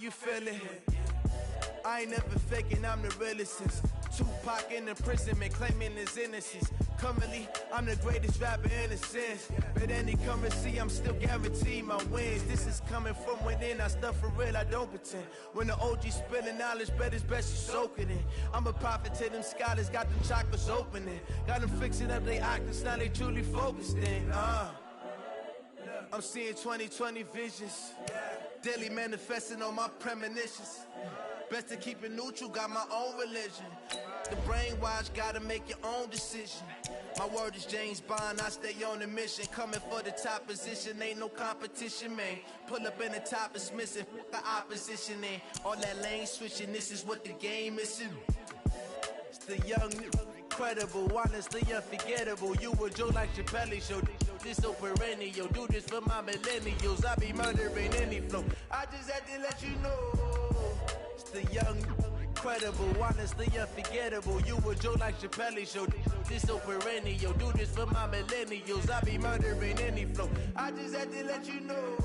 You feel it? I ain't never faking, I'm the realest since Tupac in imprisonment, claiming his innocence. Currently, I'm the greatest rapper in a sense. But any currency, I'm still guaranteed my wins. This is coming from within, I stuff for real, I don't pretend. When the OG spilling knowledge, bet it's best you soak it in. I'm a prophet to them scholars, got them chakras opening. Got them fixing up they octaves, now they truly focused in. I'm seeing 2020 visions. Daily manifesting on my premonitions. Best to keep it neutral, got my own religion. The brainwash, gotta make your own decision. My word is James Bond, I stay on a mission. Coming for the top position, ain't no competition, man. Pull up in the top is missing, the opposition in. All that lane switching, this is what the game is. It's the young, incredible, honestly unforgettable. You a joke like Chappelle show. This so perennial, do this for my millennials. I be murdering any flow. I just had to let you know. It's the young, incredible, honestly unforgettable. You a joke like Chappelle show. This so perennial, do this for my millennials. I be murdering any flow. I just had to let you know.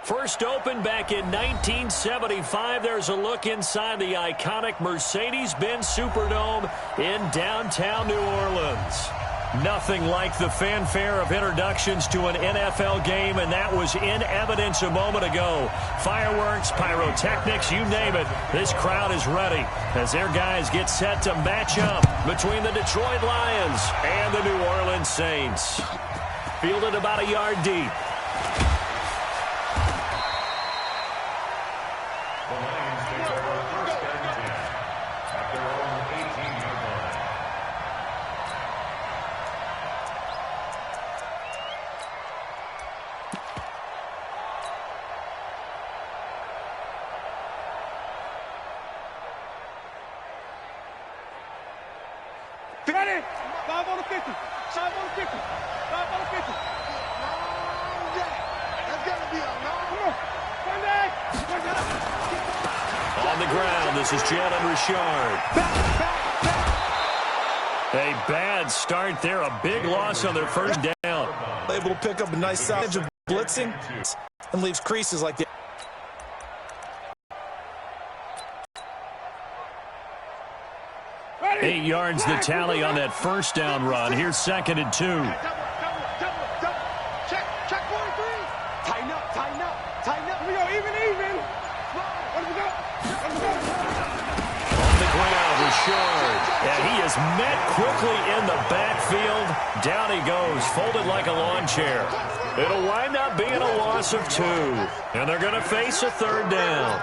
First opened back in 1975. There's a look inside the iconic Mercedes-Benz Superdome in downtown New Orleans. Nothing like the fanfare of introductions to an NFL game, and that was in evidence a moment ago. Fireworks, pyrotechnics, you name it. This crowd is ready as their guys get set to match up between the Detroit Lions and the New Orleans Saints. Fielded about a yard deep. Ready? 5 on the 50. 5 on the 50. 5 on the 50. Long jack. That's got to be a long. Come on. One day. On the ground, this is Jalen Richard. A bad start there. A big loss on their first down. Able to pick up a nice size of blitzing and leaves creases like that. 8 yards the tally on that first down run. Here's 2nd and 2. Check 43. Tighten up. Here we go. Even. Let me go. On the ground, Richard. And he is met quickly in the backfield. Down he goes, folded like a lawn chair. It'll wind up being a loss of 2. And they're going to face a 3rd down.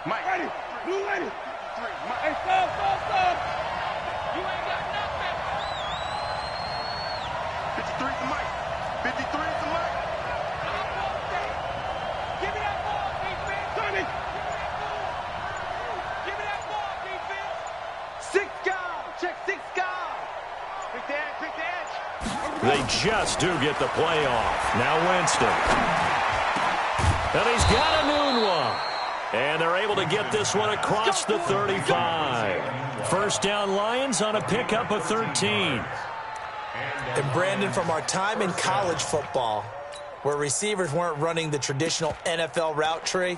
Mike. Ready. Blue ready. 3. Hey, stop. You ain't got nothing. 53 to Mike. 53 to Mike. Give me that ball, defense. Sonny. Give me that ball, defense. 6 guard. Check 6 guard. Quick the edge. They just do get the play off. Now Winston. And he's got a noon one. And they're able to get this one across the 35. First down Lions on a pickup of 13. And Brandon, from our time in college football, where receivers weren't running the traditional NFL route tree,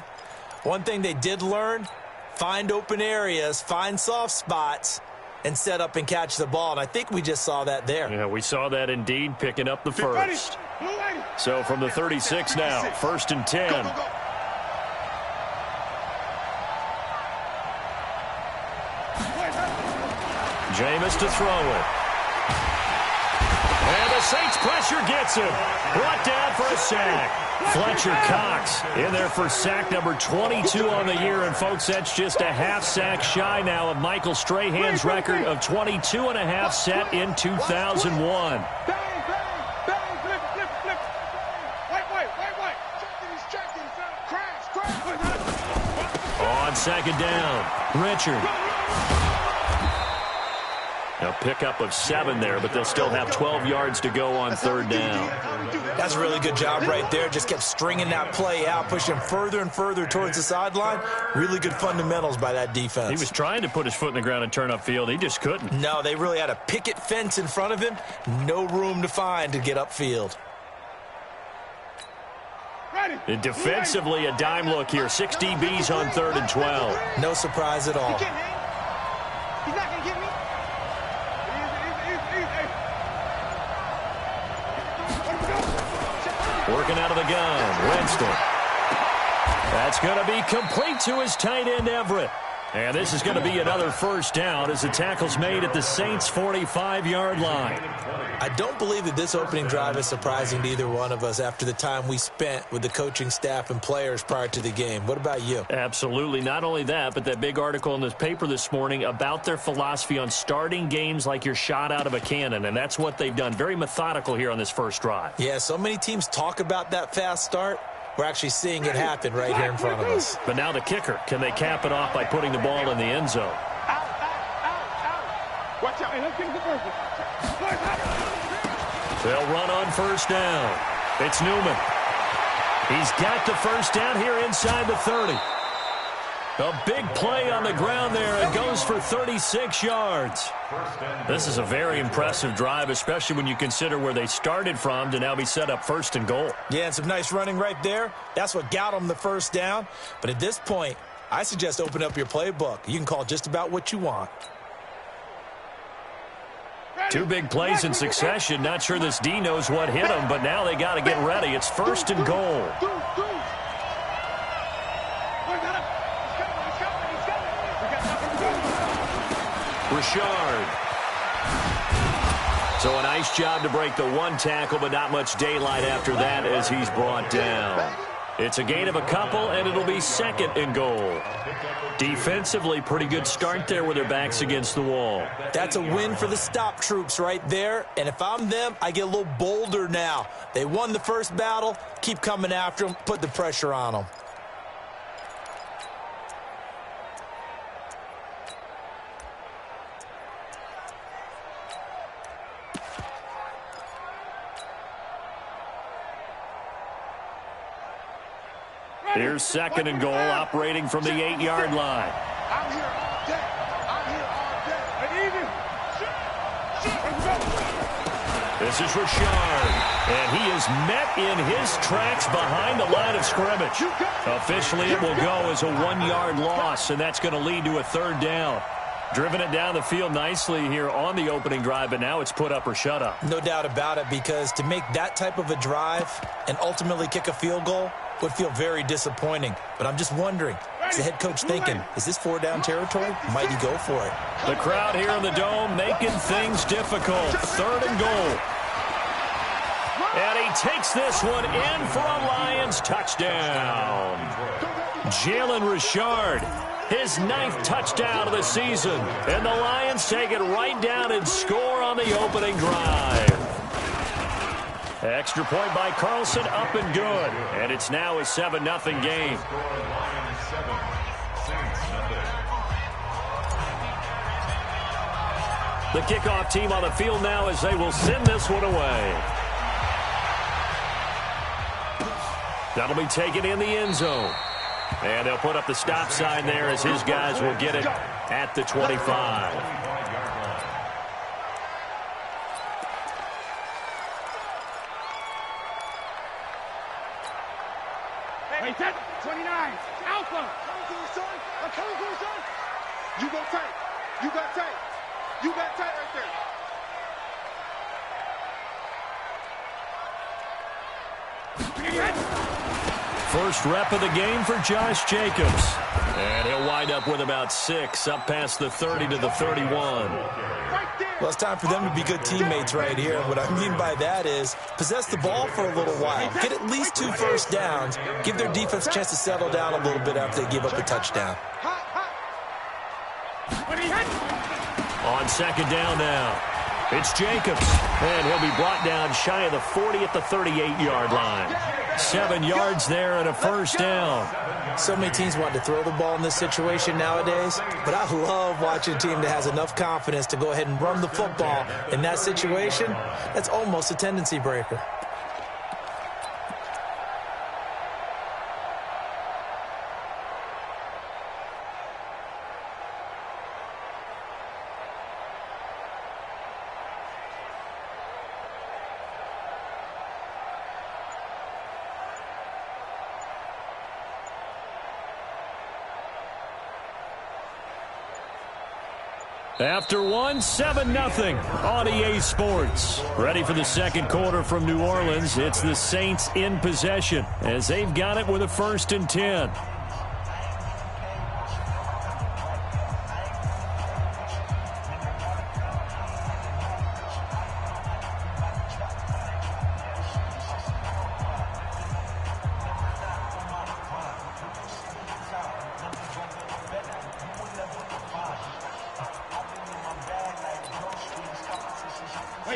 one thing they did learn, find open areas, find soft spots, and set up and catch the ball. And I think we just saw that there. Yeah, we saw that indeed, picking up the first. So from the 36 now, 1st and 10. Jameis to throw it. And the Saints pressure gets him. Brought down for a sack. Fletcher Cox in there for sack number 22 on the year. And, folks, that's just a half sack shy now of Michael Strahan's record of 22 and a half set in 2001. On second down, Richard. A pickup of 7 there, but they'll still have 12 yards to go on third down. That's a really good job right there. Just kept stringing that play out, pushing further and further towards the sideline. Really good fundamentals by that defense. He was trying to put his foot in the ground and turn upfield. He just couldn't. No, they really had a picket fence in front of him. No room to find to get upfield. And defensively, a dime look here. 6 DBs on third and 12. No surprise at all. He's not going to get me. Working out of the gun, Winston. That's going to be complete to his tight end, Everett. And this is going to be another first down as the tackle's made at the Saints' 45-yard line. I don't believe that this opening drive is surprising to either one of us after the time we spent with the coaching staff and players prior to the game. What about you? Absolutely. Not only that, but that big article in this paper this morning about their philosophy on starting games like you're shot out of a cannon, and that's what they've done. Very methodical here on this first drive. Yeah, so many teams talk about that fast start. We're actually seeing it happen right here in front of us. But now the kicker. Can they cap it off by putting the ball in the end zone? Watch out. Hey, let's get the first one. They'll run on first down. It's Newman. He's got the first down here inside the 30. A big play on the ground there. It goes for 36 yards. This is a very impressive drive, especially when you consider where they started from to now be set up first and goal. Yeah, and some nice running right there. That's what got them the first down. But at this point, I suggest open up your playbook. You can call just about what you want. 2 big plays in succession. Not sure this D knows what hit him, but now they got to get ready. It's first and goal. Richard. So a nice job to break the 1 tackle, but not much daylight after that as he's brought down. It's a gain of a couple, and it'll be second and goal. Defensively, pretty good start there with their backs against the wall. That's a win for the stop troops right there. And if I'm them, I get a little bolder now. They won the first battle. Keep coming after them. Put the pressure on them. Here's second and goal, operating from the 8-yard line. I'm here all day. I'm here all day. This is Richard, and he is met in his tracks behind the line of scrimmage. Officially, it will go as a 1-yard loss, and that's going to lead to a third down. Driven it down the field nicely here on the opening drive, but now it's put up or shut up. No doubt about it, because to make that type of a drive and ultimately kick a field goal would feel very disappointing. But I'm just wondering, is the head coach thinking, is this 4-down territory? Might he go for it? The crowd here in the Dome making things difficult. Third and goal. And he takes this one in for a Lions touchdown. Jalen Richard, his 9th touchdown of the season. And the Lions take it right down and score on the opening drive. Extra point by Carlson, up and good. And it's now a 7-0 game. The kickoff team on the field now as they will send this one away. That'll be taken in the end zone. And they'll put up the stop sign there as his guys will get it at the 25. Hey, 29. Alpha. Come to the son. I'm coming to the son. You go tight. You got tight. You got tight right there. First rep of the game for Josh Jacobs. And he'll wind up with about 6, up past the 30 to the 31. Well, it's time for them to be good teammates right here. What I mean by that is possess the ball for a little while. Get at least 2 first downs. Give their defense a chance to settle down a little bit after they give up a touchdown. On second down now, it's Jacobs. And he'll be brought down shy of the 40 at the 38-yard line. 7 yards there and a first down. So many teams want to throw the ball in this situation nowadays, but I love watching a team that has enough confidence to go ahead and run the football. In that situation, that's almost a tendency breaker. After 1, 7-0 on EA Sports. Ready for the second quarter from New Orleans. It's the Saints in possession as they've got it with a 1st and 10.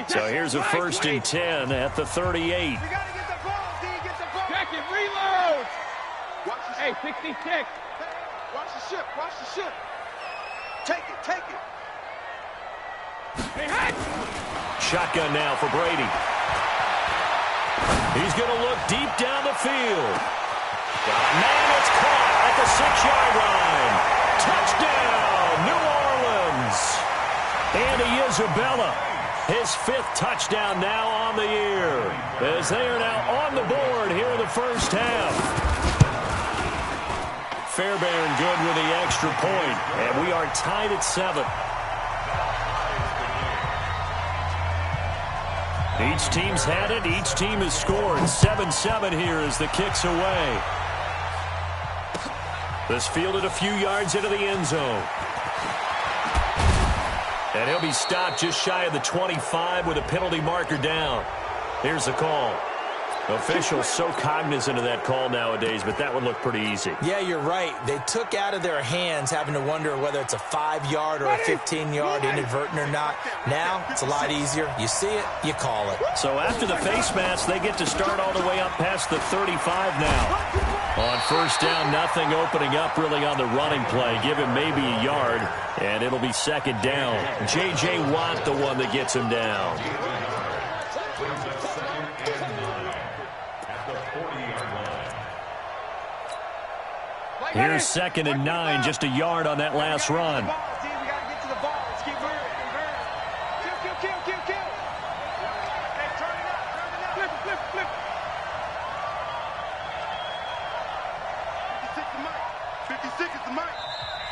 So here's a 1st and 10 at the 38. You got to get the ball, D. Get the ball. Check it. Reload. Hey, 66. Watch the ship. Watch the ship. Take it. Take it. Hey. Shotgun now for Brady. He's going to look deep down the field. Man, it's caught at the 6-yard line. Touchdown, New Orleans. Andy Isabella. His 5th touchdown now on the year as they are now on the board here in the first half. Fairbairn good with the extra point, and we are tied at 7. Each team's had it. Each team has scored. 7-7 here as the kick's away. This fielded a few yards into the end zone. And he'll be stopped just shy of the 25 with a penalty marker down. Here's the call. Officials so cognizant of that call nowadays, but that would look pretty easy. Yeah, you're right. They took out of their hands having to wonder whether it's a 5-yard or a 15-yard inadvertent or not. Now, it's a lot easier. You see it, you call it. So after the face mask, they get to start all the way up past the 35 now. On first down, nothing opening up really on the running play. Give him maybe a yard, and it'll be second down. J.J. Watt, the one that gets him down. Here's 2nd and 9, just a yard on that last run.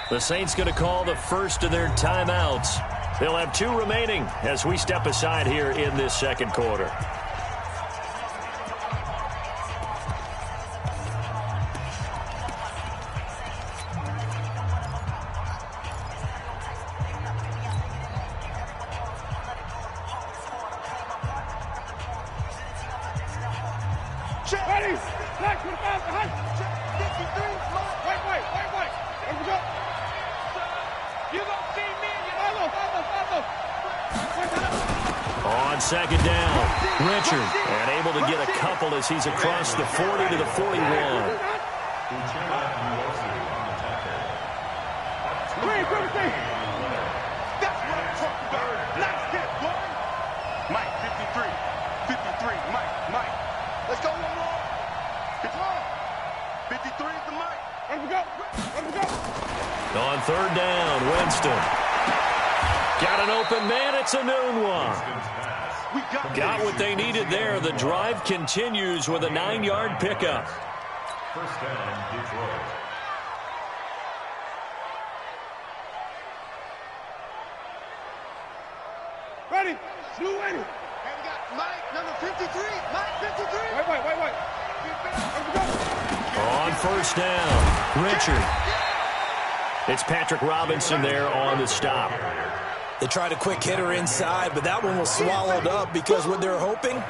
The Saints going to call the first of their timeouts. They'll have 2 remaining as we step aside here in this second quarter. Ready? Black with the ball behind. 53. Wait. Here we go. You gonna see me and you follow. On second down, Richard, and able to get a couple as he's across the 40 to the 41. That's what I'm talking about. Nice hit, boy. Mike, 53, Mike. Let's go, one more. 53 is the Mike. Let me go. On third down, Winston. Got an open man. It's a noon one. Got what they needed there. The drive continues with a 9-yard pickup. First down, Detroit. Ready? Blue ready. And we got Mike, number 53. Mike, 53. Wait. Let's go. On first down, Richard. It's Patrick Robinson there on the stop. They tried a quick hitter inside, but that one was swallowed up because what they're hoping,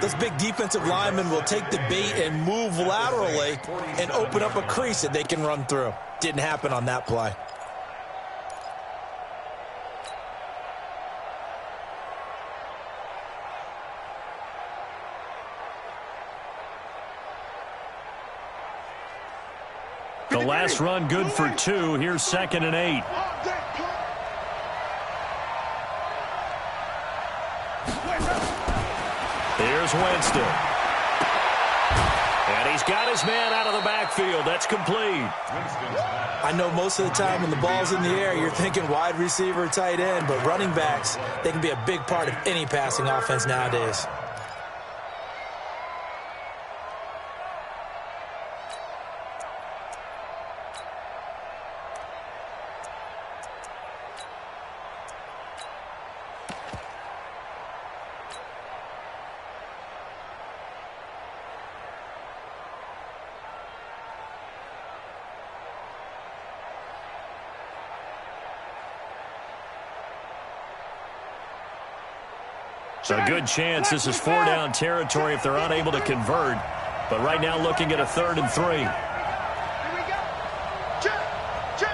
this big defensive lineman will take the bait and move laterally and open up a crease that they can run through. Didn't happen on that play. The last run good for 2. Here's 2nd and 8. Here's Winston. And he's got his man out of the backfield. That's complete. I know most of the time when the ball's in the air, you're thinking wide receiver, tight end, but running backs, they can be a big part of any passing offense nowadays. So a good chance this is 4-down territory if they're unable to convert. But right now looking at a 3rd and 3. Here we go. Check. Check.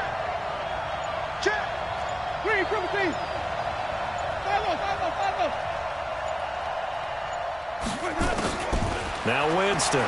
Check. Green, triple team. Follow. Now Winston.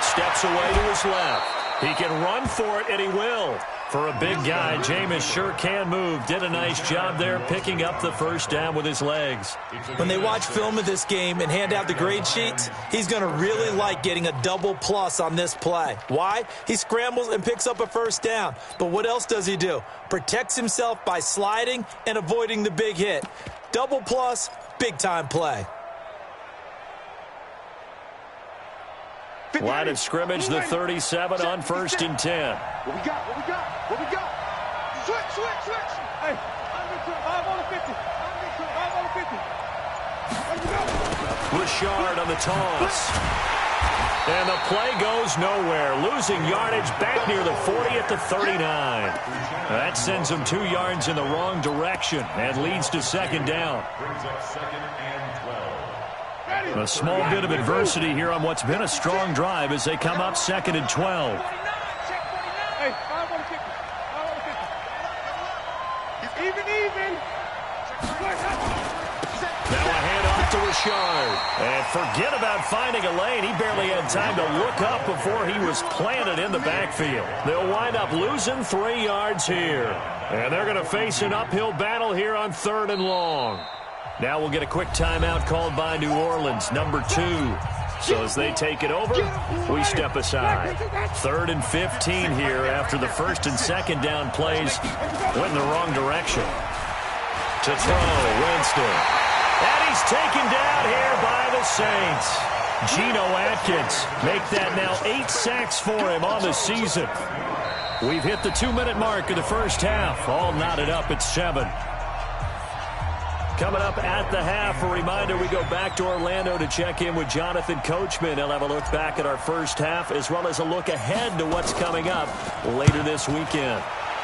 Steps away to his left. He can run for it, and he will. For a big guy, Jameis sure can move. Did a nice job there picking up the first down with his legs. When they watch film of this game and hand out the grade sheets, he's going to really like getting a double plus on this play. Why? He scrambles and picks up a first down. But what else does he do? Protects himself by sliding and avoiding the big hit. Double plus, big-time play. Line of scrimmage, the 37 on 1st and 10. What we got? Switch. Hey, I'm on the 50. I'm on the 50. Let's go. Richard on the toss. And the play goes nowhere. Losing yardage back near the 40 at the 39. That sends them 2 yards in the wrong direction and leads to 2nd down. Brings up 2nd and 12. A small bit of adversity here on what's been a strong drive as they come up 2nd and 12. Hey, 5 on the 50. 5 on the 50. It's even. Now a handoff to Richard. And forget about finding a lane. He barely had time to look up before he was planted in the backfield. They'll wind up losing 3 yards here. And they're going to face an uphill battle here on 3rd and long. Now we'll get a quick timeout called by New Orleans, number 2. So as they take it over, we step aside. 3rd and 15 here after the 1st and 2nd down plays went in the wrong direction. To throw, Winston. And he's taken down here by the Saints. Geno Atkins make that now 8 sacks for him on the season. We've hit the 2-minute mark of the first half. All knotted up at 7. Coming up at the half, a reminder, we go back to Orlando to check in with Jonathan Coachman. He'll have a look back at our first half as well as a look ahead to what's coming up later this weekend.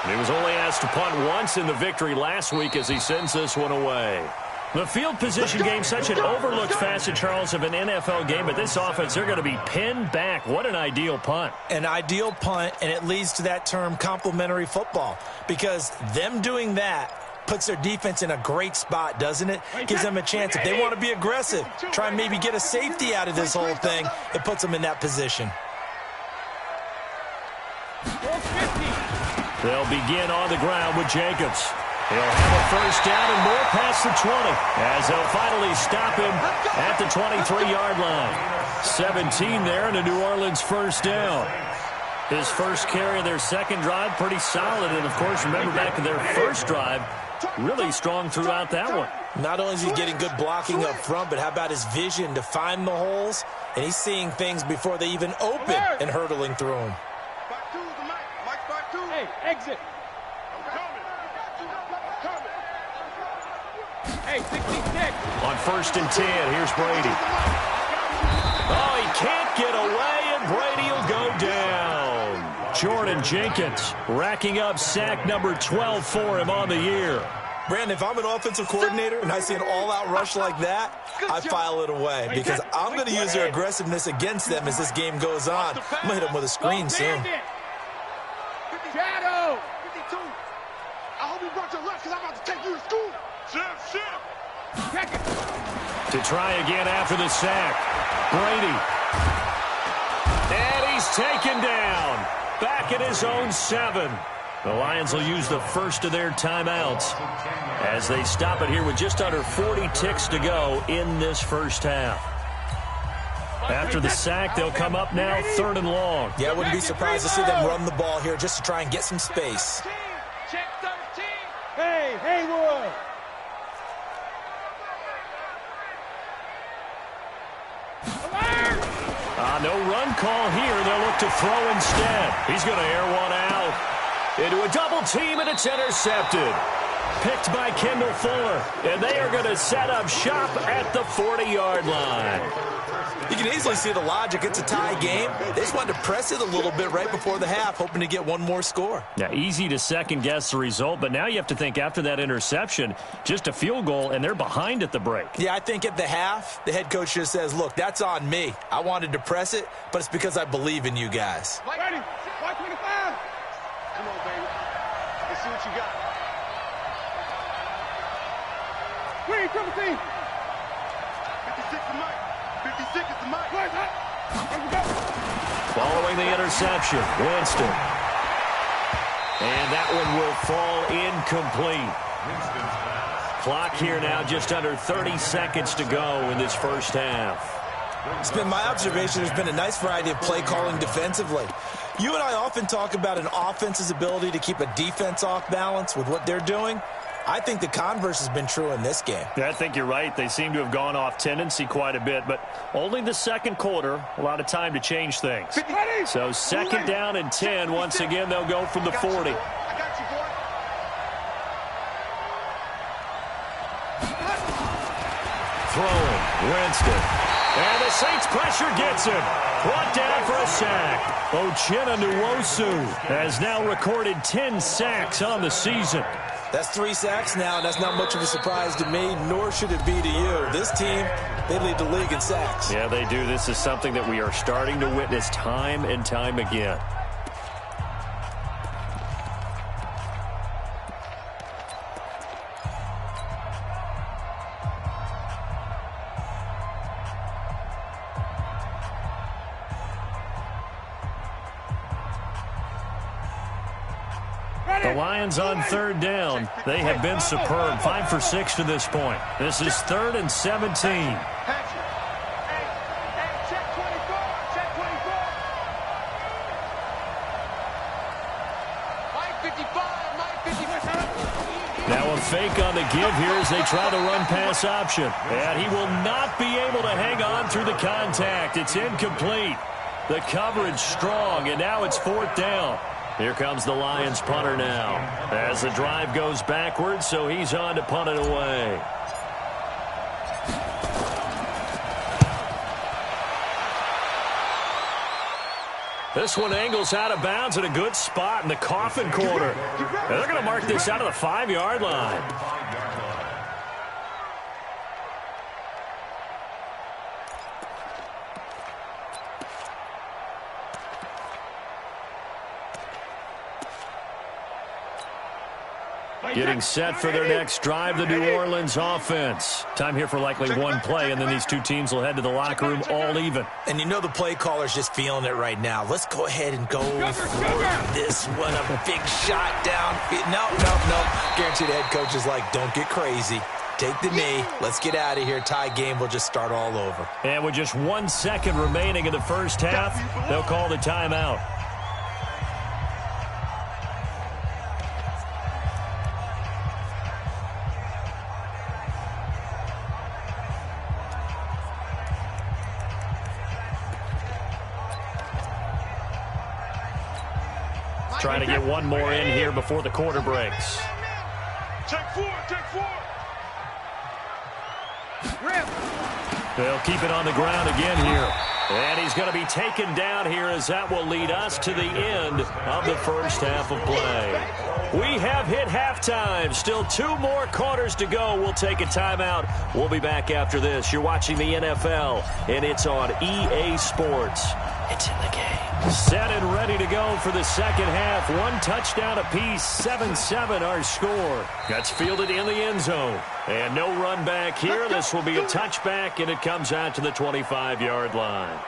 He was only asked to punt once in the victory last week as he sends this one away. The field position game, such an overlooked facet, Charles, of an NFL game, but this offense, they're going to be pinned back. What an ideal punt. An ideal punt, and it leads to that term complementary football, because them doing that puts their defense in a great spot, doesn't it? Gives them a chance. If they want to be aggressive, try and maybe get a safety out of this whole thing, it puts them in that position. They'll begin on the ground with Jacobs. He'll have a first down and more past the 20 as they'll finally stop him at the 23-yard line. 17 there and a New Orleans first down. His first carry of their second drive, pretty solid. And, of course, remember back to their first drive, really strong throughout that one. Not only is he getting good blocking up front, but how about his vision to find the holes? And he's seeing things before they even open and hurtling through them. Hey, exit. Hey, 66. On 1st and 10, here's Brady. Oh, he can't get away, Brady will go down. Jordan Jenkins racking up sack number 12 for him on the year. Brandon, if I'm an offensive coordinator and I see an all-out rush like that, I file it away because I'm going to use their aggressiveness against them as this game goes on. I'm going to hit them with a screen soon. Shadow! 52. I hope you brought your lunch because I'm about to take you to school. Chef. Check it. To try again after the sack. Brady. And he's taken down. Back at his own 7. The Lions will use the first of their timeouts as they stop it here with just under 40 ticks to go in this first half. After the sack, they'll come up now 3rd and long. Yeah, I wouldn't be surprised to see them run the ball here just to try and get some space. Check 13. Hey, Haywood. No run call here. They'll look to throw instead. He's going to air one out. Into a double team, and it's intercepted. Picked by Kendall Fuller. And they are going to set up shop at the 40-yard line. You can easily see the logic. It's a tie game. They just wanted to press it a little bit right before the half, hoping to get one more score. Yeah, easy to second-guess the result, but now you have to think after that interception, just a field goal, and they're behind at the break. Yeah, I think at the half, the head coach just says, look, that's on me. I wanted to press it, but it's because I believe in you guys. Ready? 125. Come on, baby. Let's see what you got. Wait, triple team. 56 is Mike. 56 is the Mike. Following the interception, Winston. And that one will fall incomplete. Clock here now, just under 30 seconds to go in this first half. It's been my observation there's been a nice variety of play calling defensively. You and I often talk about an offense's ability to keep a defense off balance with what they're doing. I think the converse has been true in this game. Yeah, I think you're right. They seem to have gone off tendency quite a bit, but only the second quarter, a lot of time to change things. So 2nd down and 10. Once again, they'll go from the 40. I got you, boy. Throwing, Winston. And the Saints pressure gets him. Brought down for a sack. Uchenna Nwosu has now recorded 10 sacks on the season. That's 3 sacks now, and that's not much of a surprise to me, nor should it be to you. This team, they lead the league in sacks. Yeah, they do. This is something that we are starting to witness time and time again. The Lions on 3rd down. They have been superb. 5 for 6 to this point. This is 3rd and 17. Hey, check 24. Check 24. Mike 55. Mike 55. Now a fake on the give here as they try to run pass option. And he will not be able to hang on through the contact. It's incomplete. The coverage strong, and now it's 4th down. Here comes the Lions punter now as the drive goes backwards, so he's on to punt it away. This one angles out of bounds at a good spot in the coffin corner. And they're going to mark this out of the 5-yard line. Getting set for their next drive, the New Orleans offense. Time here for likely one play, and then these two teams will head to the locker room all even. And you know the play caller's just feeling it right now. Let's go ahead and go for this one. A big shot down. No. Guaranteed the head coach is like, don't get crazy. Take the knee. Let's get out of here. Tie game. We'll just start all over. And with just 1 second remaining in the first half, they'll call the timeout. Trying to get one more in here before the quarter breaks. Check 4. They'll keep it on the ground again here. And he's going to be taken down here as that will lead us to the end of the first half of play. We have hit halftime. Still 2 more quarters to go. We'll take a timeout. We'll be back after this. You're watching the NFL, and it's on EA Sports. It's in the game. Set and ready to go for the second half. 1 touchdown apiece, 7-7 our score. That's fielded in the end zone. And no run back here. This will be a touchback, and it comes out to the 25-yard line.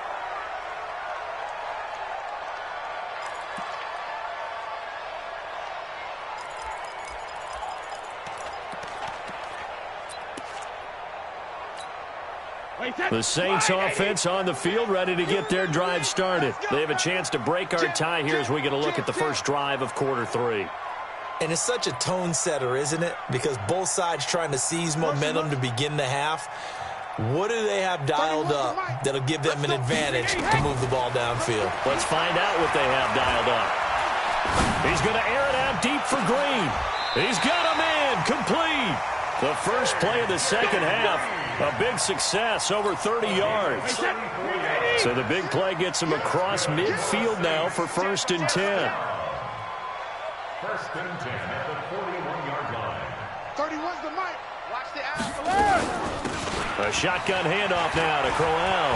The Saints offense on the field, ready to get their drive started. They have a chance to break our tie here as we get a look at the first drive of quarter 3. And it's such a tone setter, isn't it? Because both sides trying to seize momentum to begin the half. What do they have dialed up that'll give them an advantage to move the ball downfield? Let's find out what they have dialed up. He's going to air it out deep for Green. He's got a man complete. The first play of the second half, a big success, over 30 yards. So the big play gets him across midfield now for 1st and 10. 1st and 10 at the 41-yard line. 31's the mic. Watch the ass. A shotgun handoff now to Crowell.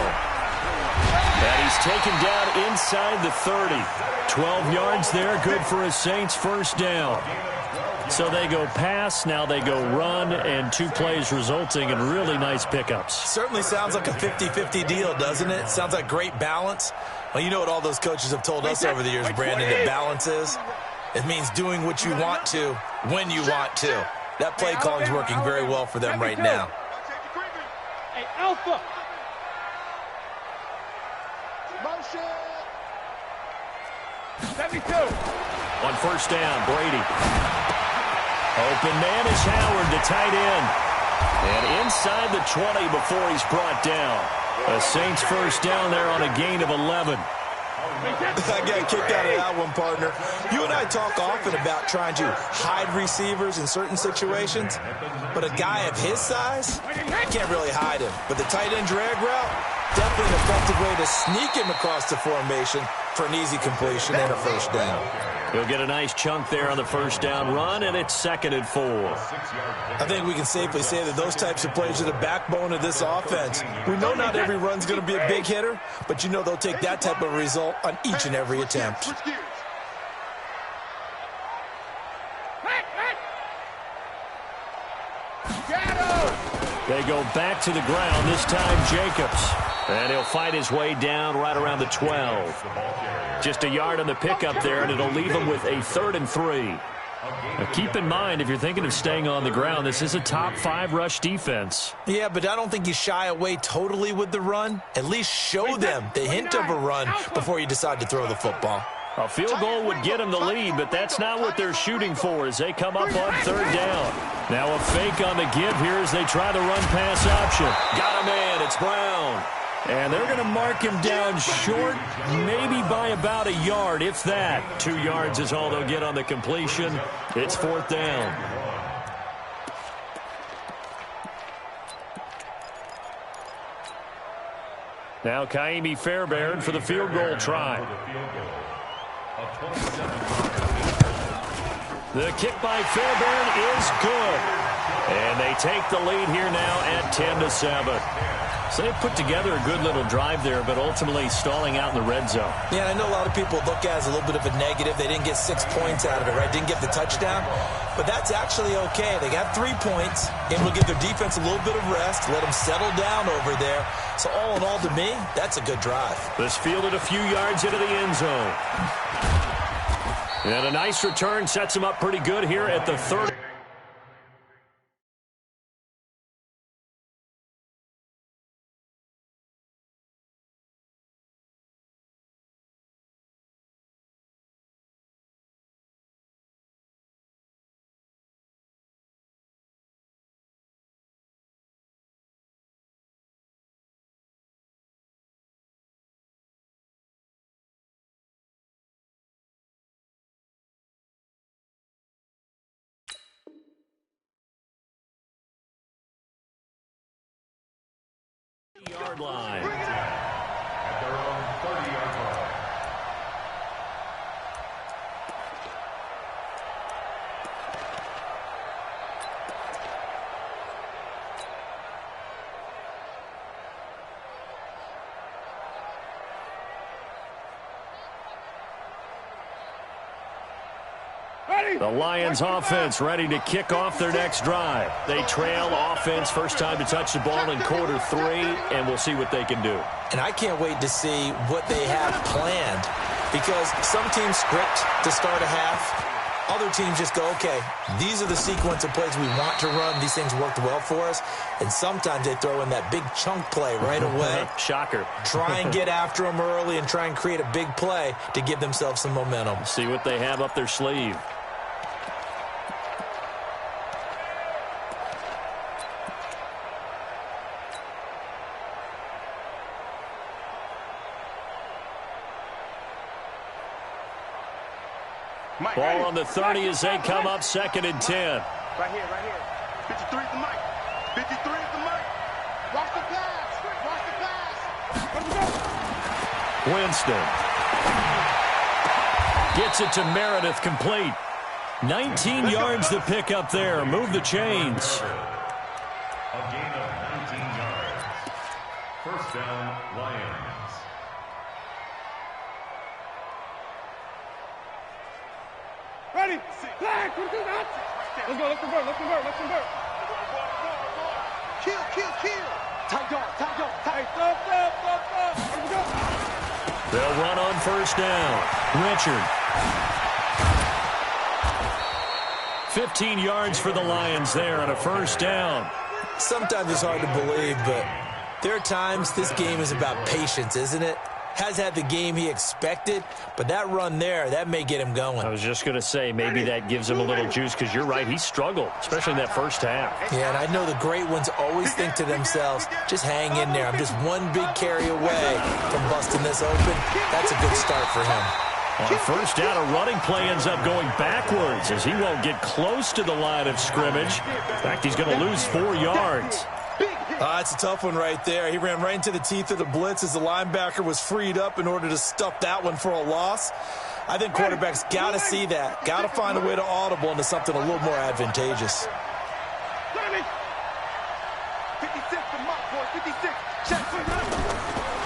And he's taken down inside the 30. 12 yards there, good for a Saints first down. So they go pass, now they go run, and 2 plays resulting in really nice pickups. Certainly sounds like a 50-50 deal, doesn't it? Sounds like great balance. Well, you know what all those coaches have told us over the years, Brandon, that balance is? It means doing what you want to, when you want to. That play calling's working very well for them right now. Hey, Alpha. Motion. 72. On first down, Brady. Open man is Howard, the tight end. And inside the 20 before he's brought down. A Saints first down there on a gain of 11. I got kicked out of that one, partner. You and I talk often about trying to hide receivers in certain situations, but a guy of his size, you can't really hide him. But the tight end drag route, definitely an effective way to sneak him across the formation for an easy completion and a first down. He'll get a nice chunk there on the first down run, and it's 2nd and 4. I think we can safely say that those types of plays are the backbone of this offense. We know not every run's going to be a big hitter, but you know they'll take that type of result on each and every attempt. They go back to the ground, this time Jacobs. And he'll fight his way down right around the 12. Just a yard on the pickup there, and it'll leave him with a 3rd and 3. Now keep in mind, if you're thinking of staying on the ground, this is a top 5 rush defense. Yeah, but I don't think you shy away totally with the run. At least show them the hint of a run before you decide to throw the football. A field goal would get them the lead, but that's not what they're shooting for as they come up on 3rd down. Now a fake on the give here as they try the run-pass option. Got a man, it's Brown. And they're going to mark him down short, maybe by about a yard, if that. 2 yards is all they'll get on the completion. It's 4th down. Now Kaimi Fairbairn for the field goal try. The kick by Fairbairn is good. And they take the lead here now at 10-7. So they put together a good little drive there, but ultimately stalling out in the red zone. Yeah, I know a lot of people look at it as a little bit of a negative. They didn't get 6 points out of it, right? Didn't get the touchdown. But that's actually okay. They got 3 points, able to give their defense a little bit of rest, let them settle down over there. So all in all, to me, that's a good drive. This fielded a few yards into the end zone. And a nice return sets them up pretty good here at the 30. Yard line. The Lions offense ready to kick off their next drive. They trail offense, first time to touch the ball in quarter 3, and we'll see what they can do. And I can't wait to see what they have planned, because some teams script to start a half. Other teams just go, okay, these are the sequence of plays we want to run. These things worked well for us. And sometimes they throw in that big chunk play right away. Shocker. Try and get after them early and try and create a big play to give themselves some momentum. See what they have up their sleeve. Ball on the 30 as they come up 2nd and 10. Right here. 53 is the mic. 53 is the mic. Watch the pass. Watch the pass. Winston. Gets it to Meredith, complete. 19 yards to pick up there. Move the chains. A gain of 19 yards. First down, Lions. Ready. Flag. Let's go. Let's convert. Kill. Tight guard. Let's go. They'll run on first down. Richard. 15 yards for the Lions there on a first down. Sometimes it's hard to believe, but there are times this game is about patience, isn't it? Has had the game he expected, but that run there, that may get him going. I was just going to say, maybe that gives him a little juice, because you're right, he struggled, especially in that first half. Yeah, and I know the great ones always think to themselves, just hang in there. I'm just one big carry away from busting this open. That's a good start for him. On first down, a running play ends up going backwards as he won't get close to the line of scrimmage. In fact, he's going to lose 4 yards. That's a tough one right there. He ran right into the teeth of the blitz as the linebacker was freed up in order to stuff that one for a loss. I think quarterbacks got to see that. Got to find a way to audible into something a little more advantageous. 56 for Mark, boy. 56.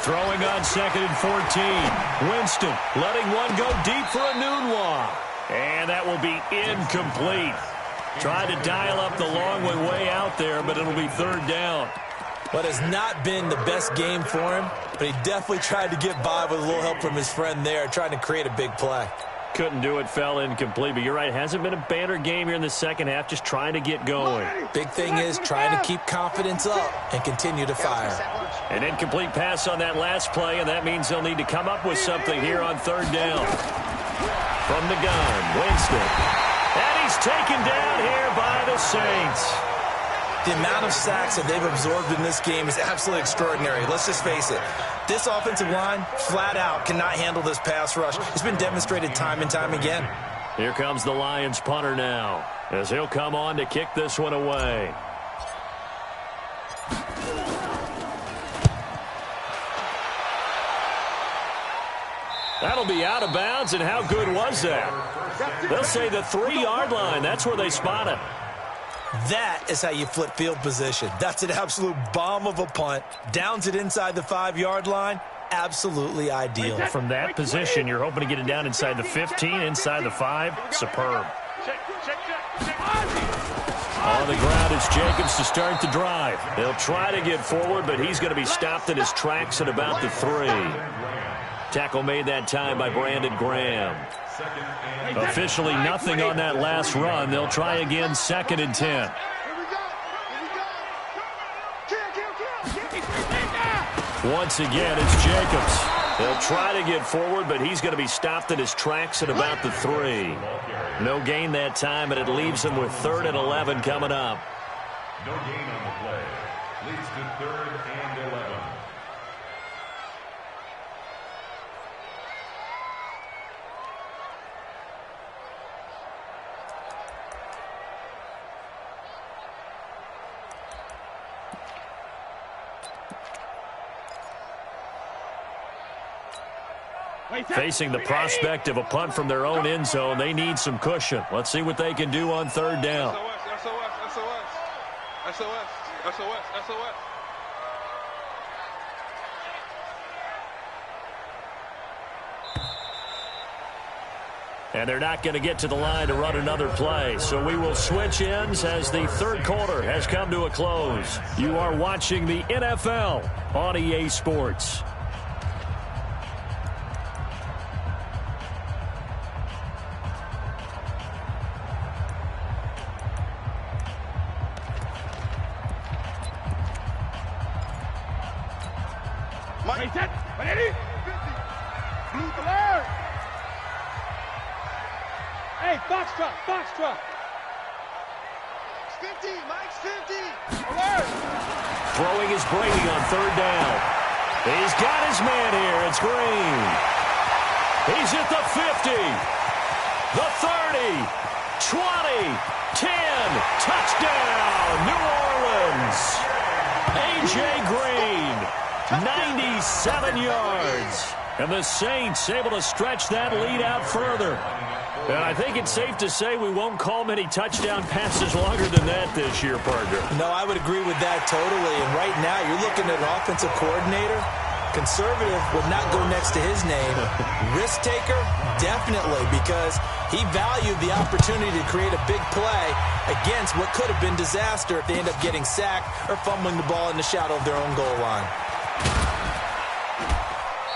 Throwing on 2nd and 14. Winston letting one go deep for a Nunwa. And that will be incomplete. Tried to dial up the long one way out there, but it'll be 3rd down. What has not been the best game for him, but he definitely tried to get by with a little help from his friend there, trying to create a big play. Couldn't do it, fell incomplete, but you're right, it hasn't been a banner game here in the second half, just trying to get going. Big thing is trying to keep confidence up and continue to fire. An incomplete pass on that last play, and that means they'll need to come up with something here on 3rd down. From the gun, Winston. And he's taken down here by the Saints. The amount of sacks that they've absorbed in this game is absolutely extraordinary. Let's just face it. This offensive line, flat out, cannot handle this pass rush. It's been demonstrated time and time again. Here comes the Lions punter now, as he'll come on to kick this one away. That'll be out of bounds, and how good was that? They'll say the 3-yard line. That's where they spot it. That is how you flip field position. That's an absolute bomb of a punt. Downs it inside the 5-yard line. Absolutely ideal. From that position, you're hoping to get it down inside the 15, inside the 5. Superb. On the ground, it's Jacobs to start the drive. They'll try to get forward, but he's going to be stopped in his tracks at about the 3. Tackle made that time by Brandon Graham. Officially nothing on that last run. They'll try again, 2nd and 10. Once again, it's Jacobs. They'll try to get forward, but he's going to be stopped in his tracks at about the 3. No gain that time, and it leaves him with 3rd and 11 coming up. No gain on the play. Leads to 3rd and 11. Facing the prospect of a punt from their own end zone, they need some cushion. Let's see what they can do on 3rd down. SOS. and they're not going to get to the line to run another play. So we will switch ends as the third quarter has come to a close. You are watching the NFL on EA Sports. Mike, set, ready? 50. Blue alert. Hey, Foxtrot, Foxtrot. 50, Mike's 50. Alert. Throwing is Brady on third down. He's got his man here. It's Green. He's at the 50, the 30, 20, 10. Touchdown, New Orleans. A.J. Green. 97 yards. And the Saints able to stretch that lead out further. And I think it's safe to say we won't call many touchdown passes longer than that this year, partner. No, I would agree with that totally. And right now, you're looking at an offensive coordinator. Conservative would not go next to his name. Risk taker, definitely, because he valued the opportunity to create a big play against what could have been disaster if they end up getting sacked or fumbling the ball in the shadow of their own goal line.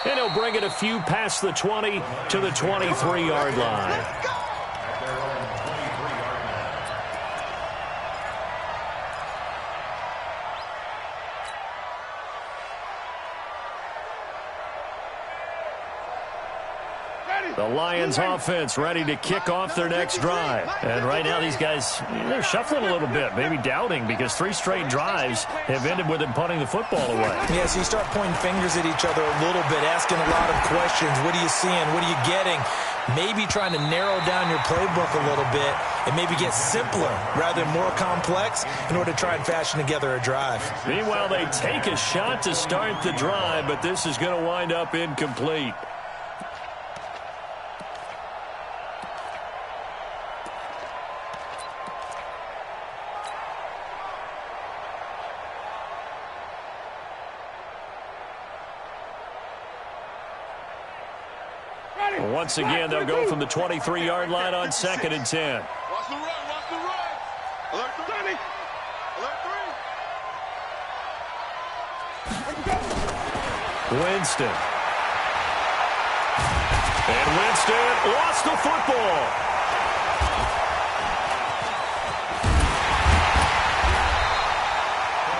And he'll bring it a few past the 20 to the 23-yard line. Let's go. The Lions offense ready to kick off their next drive. And right now these guys, they're shuffling a little bit, maybe doubting, because 3 straight drives have ended with them punting the football away. Yeah, so you start pointing fingers at each other a little bit, asking a lot of questions. What are you seeing? What are you getting? Maybe trying to narrow down your playbook a little bit and maybe get simpler rather than more complex in order to try and fashion together a drive. Meanwhile, they take a shot to start the drive, but this is going to wind up incomplete. Once again, they'll go from the 23-yard line on 2nd and 10. Watch the run, watch the run. Alert 3. Alert 3. Winston. And Winston lost the football.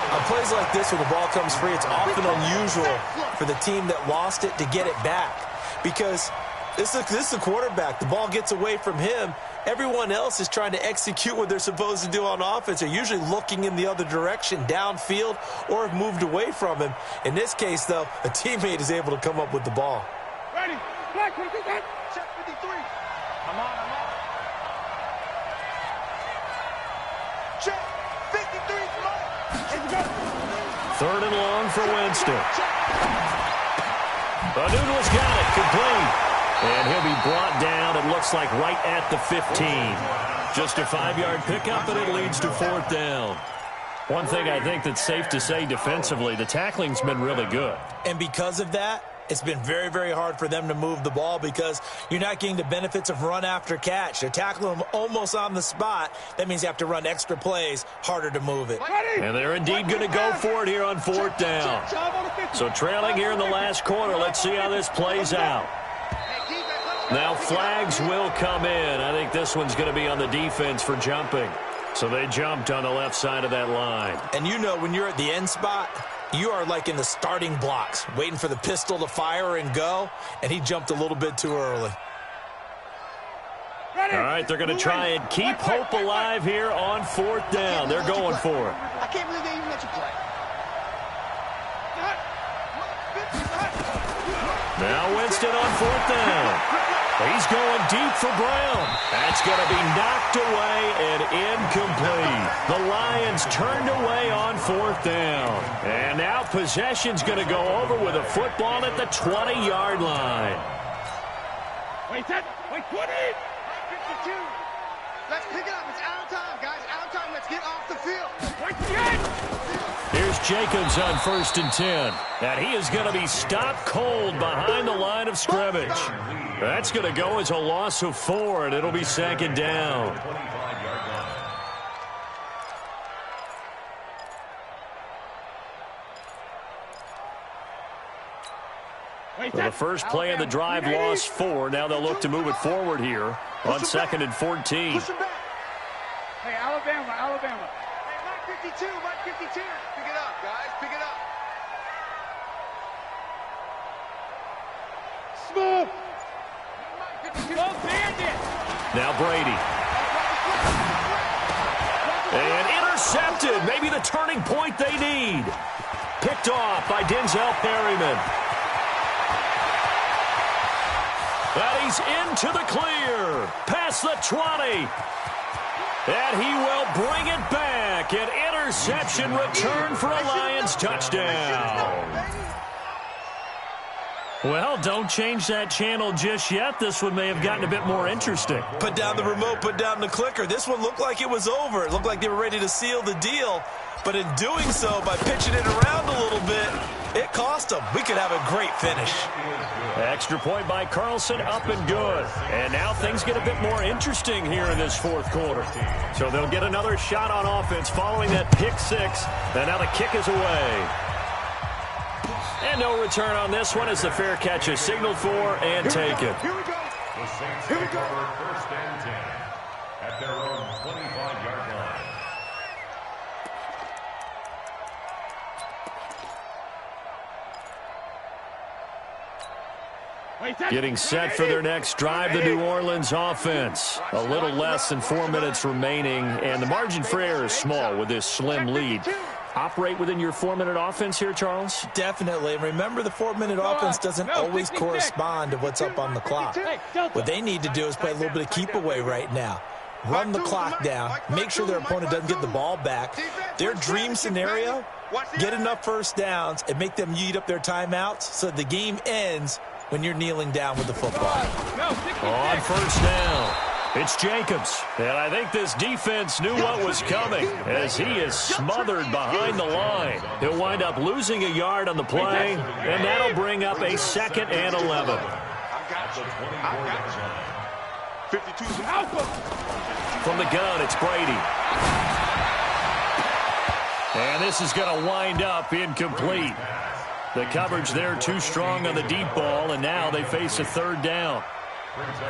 On plays like this where the ball comes free, it's often unusual for the team that lost it to get it back. Because this is the quarterback. The ball gets away from him. Everyone else is trying to execute what they're supposed to do on offense. They're usually looking in the other direction, downfield, or have moved away from him. In this case, though, a teammate is able to come up with the ball. Ready. Black, check 53. I'm on. Check 53. Let's go. 3rd and long for Winston. Noodle's got it, complete. And he'll be brought down, it looks like, right at the 15. Just a 5-yard pickup, and it leads to 4th down. One thing I think that's safe to say defensively, the tackling's been really good. And because of that, it's been very, very hard for them to move the ball because you're not getting the benefits of run after catch. They're tackling them almost on the spot. That means you have to run extra plays, harder to move it. And they're indeed going to go for it here on 4th down. So trailing here in the last quarter, let's see how this plays out. Now flags will come in. I think this one's going to be on the defense for jumping. So they jumped on the left side of that line. And you know when you're at the end spot, you are like in the starting blocks, waiting for the pistol to fire and go, and he jumped a little bit too early. All right, they're going to try and keep hope alive here on 4th down. They're going for it. I can't believe they even let you play. Now Winston on 4th down. He's going deep for Brown. That's going to be knocked away and incomplete. The Lions turned away on 4th down. And now possession's going to go over with a football at the 20-yard line. Wait, 20. 52. Let's pick it up. It's out of time, guys. Out of time. Let's get off the field. Here's Jacobs on 1st and 10. And he is going to be stopped cold behind the line of scrimmage. That's going to go as a loss of 4, and it'll be 2nd down. Well, the first play of the drive lost 4. Now they'll look to move it forward here on 2nd and 14. Hey, Alabama. Hey, Mike 52. Pick it up, guys. Pick it up. Smooth. Now Brady. And intercepted. Maybe the turning point they need. Picked off by Denzel Perryman. And he's into the clear. Past the 20. And he will bring it back. An interception return for a Lions touchdown. Well, don't change that channel just yet. This one may have gotten a bit more interesting. Put down the remote, put down the clicker. This one looked like it was over. It looked like they were ready to seal the deal. But in doing so, by pitching it around a little bit, it cost them. We could have a great finish. Extra point by Carlson, up and good. And now things get a bit more interesting here in this 4th quarter. So they'll get another shot on offense following that pick 6. And now the kick is away. And no return on this one as the fair catch is signaled for and taken. Here we go. The Saints take over 1st and 10 at their own 25-yard line. Getting set for their next drive, the New Orleans offense. A little less than 4 minutes remaining, and the margin for error is small with this slim lead. Operate within your 4-minute offense here, Charles? Definitely. Remember, the 4-minute offense doesn't always correspond to what's up on the clock. What they need to do is play a little bit of keep away right now. Run the clock down. Make sure their opponent doesn't get the ball back. Their dream scenario, get enough first downs and make them eat up their timeouts so the game ends when you're kneeling down with the football. On 1st down, it's Jacobs. And I think this defense knew what was coming as he is smothered behind the line. He'll wind up losing a yard on the play, and that'll bring up a 2nd and 11. From the gun, it's Brady. And this is going to wind up incomplete. The coverage there too strong on the deep ball, and now they face a 3rd down.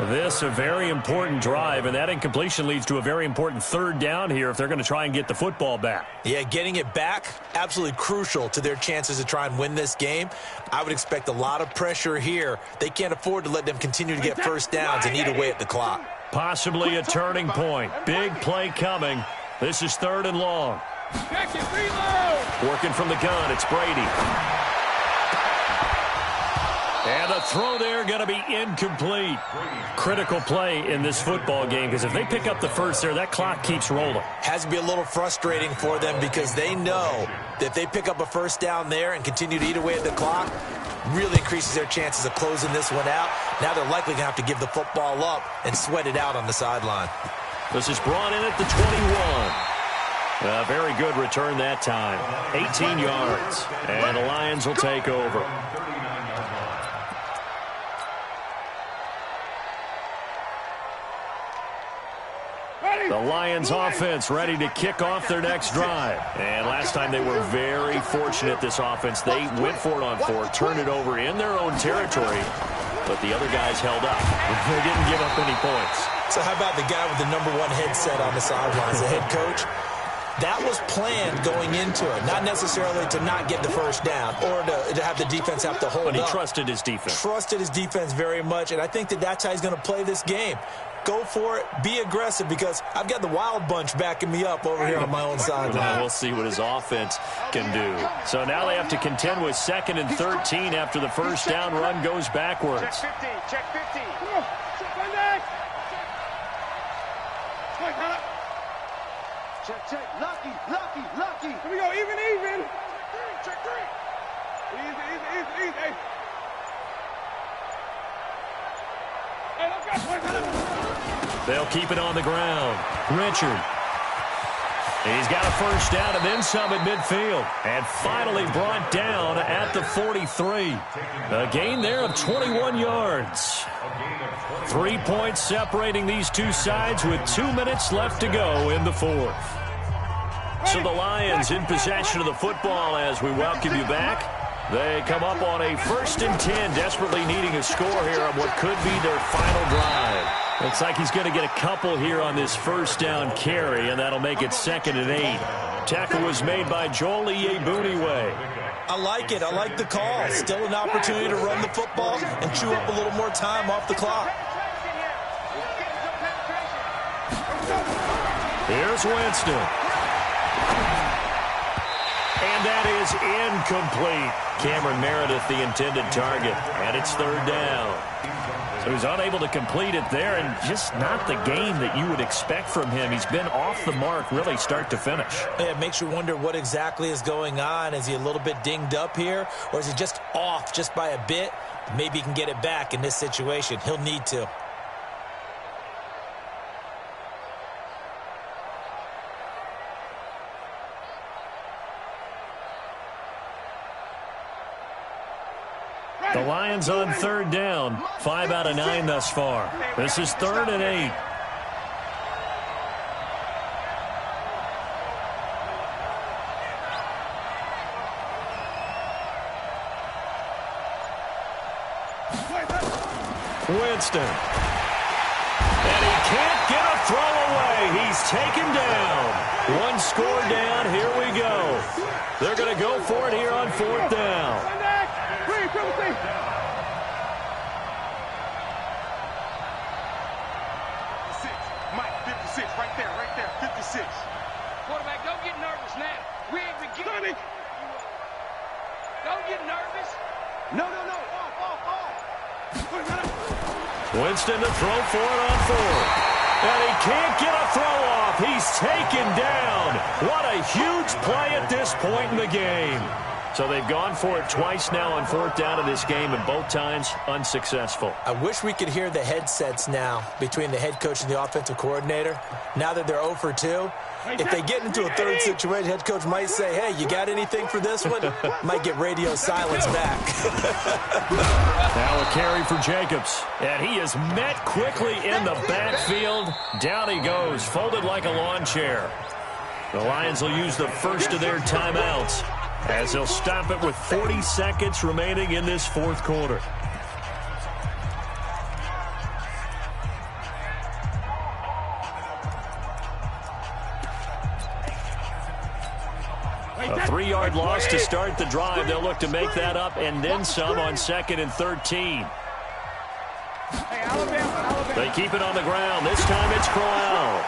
This a very important drive, and that incompletion leads to a very important 3rd down here if they're going to try and get the football back. Yeah, getting it back, absolutely crucial to their chances to try and win this game. I would expect a lot of pressure here. They can't afford to let them continue to get first downs and eat away at the clock. Possibly a turning point. Big play coming. This is 3rd and long. Working from the gun, it's Brady. And the throw there going to be incomplete. Critical play in this football game because if they pick up the first there, that clock keeps rolling. Has to be a little frustrating for them because they know that if they pick up a first down there and continue to eat away at the clock, really increases their chances of closing this one out. Now they're likely going to have to give the football up and sweat it out on the sideline. This is brought in at the 21. A very good return that time. 18 yards. And the Lions will take over. The Lions offense ready to kick off their next drive. And last time they were very fortunate, this offense. They went for it on 4, turned it over in their own territory, but the other guys held up. They didn't give up any points. So how about the guy with the #1 headset on the sidelines, the head coach? That was planned going into it, not necessarily to not get the first down or to have the defense have to hold up. But he trusted his defense. Trusted his defense very much, and I think that's how he's going to play this game. Go for it. Be aggressive because I've got the wild bunch backing me up over here on my own sideline. We'll see what his offense can do. So now they have to contend with 2nd and 13 after the first down run goes backwards. Check 50. Check 50. Come on. Check my neck. Check. Lucky. Here we go. Even. Check 3. Easy. Hey, let's go. They'll keep it on the ground. Richard. He's got a first down and then some at midfield. And finally brought down at the 43. A gain there of 21 yards. 3 points separating these two sides with 2 minutes left to go in the fourth. So the Lions in possession of the football as we welcome you back. They come up on a 1st and 10, desperately needing a score here on what could be their final drive. Looks like he's going to get a couple here on this first down carry, and that'll make it 2nd and 8. Tackle was made by Joel Iyiegbuniwe. I like it. I like the call. Still an opportunity to run the football and chew up a little more time off the clock. Here's Winston. And that is incomplete. Cameron Meredith, the intended target. And it's 3rd down. So he's unable to complete it there, and just not the game that you would expect from him. He's been off the mark really start to finish. Yeah, it makes you wonder what exactly is going on. Is he a little bit dinged up here, or is he just off just by a bit? Maybe he can get it back in this situation. He'll need to. The Lions on 3rd down. 5 out of 9 thus far. This is 3rd and 8. Winston. And he can't get a throw away. He's taken down. 1 score down. Here we go. They're going to go for it here on 4th down. Quarterback, don't get nervous now. We ain't beginning. Don't get nervous. No. Winston to throw for it on 4th. And he can't get a throw off. He's taken down. What a huge play at this point in the game. So they've gone for it twice now on 4th down in this game, and both times unsuccessful. I wish we could hear the headsets now between the head coach and the offensive coordinator. Now that they're 0 for 2, if they get into a 3rd situation, head coach might say, hey, you got anything for this one? Might get radio silence back. Now a carry for Jacobs. And he is met quickly in the backfield. Down he goes, folded like a lawn chair. The Lions will use the first of their timeouts as they'll stop it with 40 seconds remaining in this 4th quarter. A 3-yard loss to start the drive. They'll look to make that up and then some on 2nd and 13. They keep it on the ground. This time it's Crowell.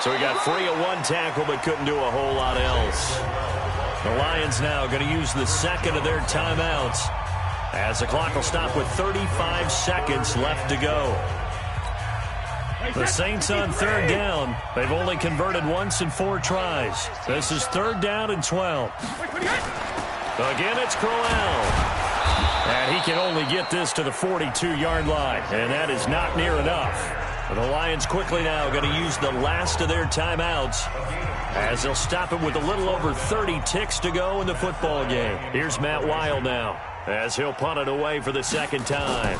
So he got free of 1 tackle but couldn't do a whole lot else. The Lions now going to use the 2nd of their timeouts as the clock will stop with 35 seconds left to go. The Saints on 3rd down. They've only converted once in 4 tries. This is 3rd down and 12. Again, it's Crowell. And he can only get this to the 42-yard line, and that is not near enough. The Lions quickly now going to use the last of their timeouts as they'll stop it with a little over 30 ticks to go in the football game. Here's Matt Weil now as he'll punt it away for the 2nd time.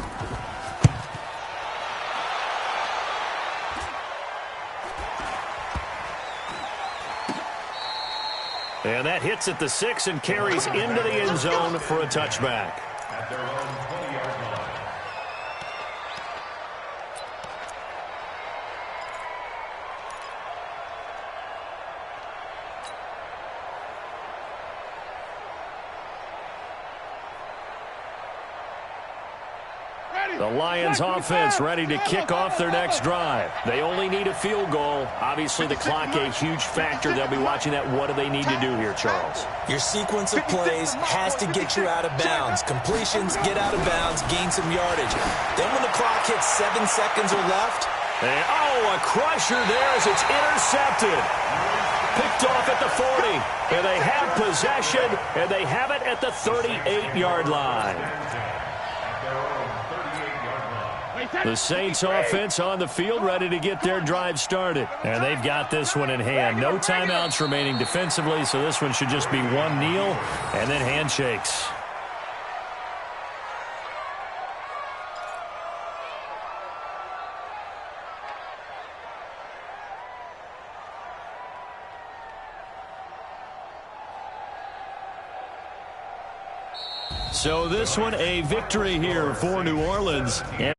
And that hits at the 6 and carries into the end zone for a touchback. At their own 20-yard line. The Lions offense ready to kick off their next drive. They only need a field goal. Obviously, the clock a huge factor. They'll be watching that. What do they need to do here, Charles? Your sequence of plays has to get you out of bounds. Completions, get out of bounds, gain some yardage. Then when the clock hits 7 seconds or left. And, a crusher there as it's intercepted. Picked off at the 40. And they have possession, and they have it at the 38-yard line. The Saints offense on the field, ready to get their drive started. And they've got this one in hand. No timeouts remaining defensively, so this one should just be one kneel and then handshakes. So this one a victory here for New Orleans. And